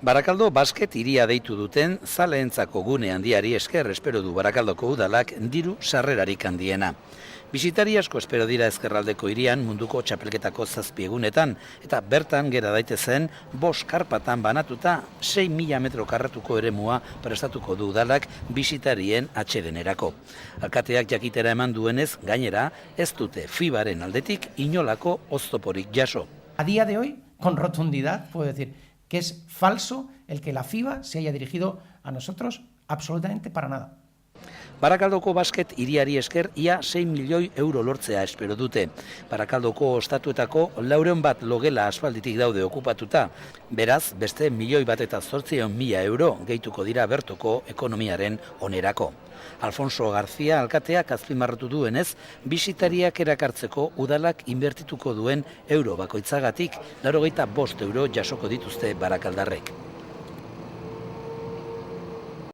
Barakaldo basket hiria deitu duten zaleentzako gune handiari esker espero du Barakaldoko udalak diru sarrerarik handiena. Bisitari asko espero dira ezkerraldeko hirian munduko txapelketako 7 egunetan eta bertan gera daitezen 5 karpatan banatuta 6.000 metro karratuko eremua prestatuko du udalak bisitarien atsedenerako. Alkateak jakitera eman duenez gainera ez dute FIBaren aldetik inolako oztoporik jaso. A día de hoy, con rotundidad, puedo decir que es falso el que la FIBA se haya dirigido a nosotros absolutamente para nada. Barakaldoko basket hiriari esker ia 6 milioi euro lortzea espero dute. Barakaldoko ostatuetako 400 logela aspalditik daude okupatuta. Beraz, beste 1.108.000 euro gehituko dira bertoko ekonomiaren onerako. Alfonso García alkateak azpimarratu duenez, bisitariak erakartzeko udalak inbertituko duen euro bakoitzagatik 85 euro jasoko dituzte barakaldarrek.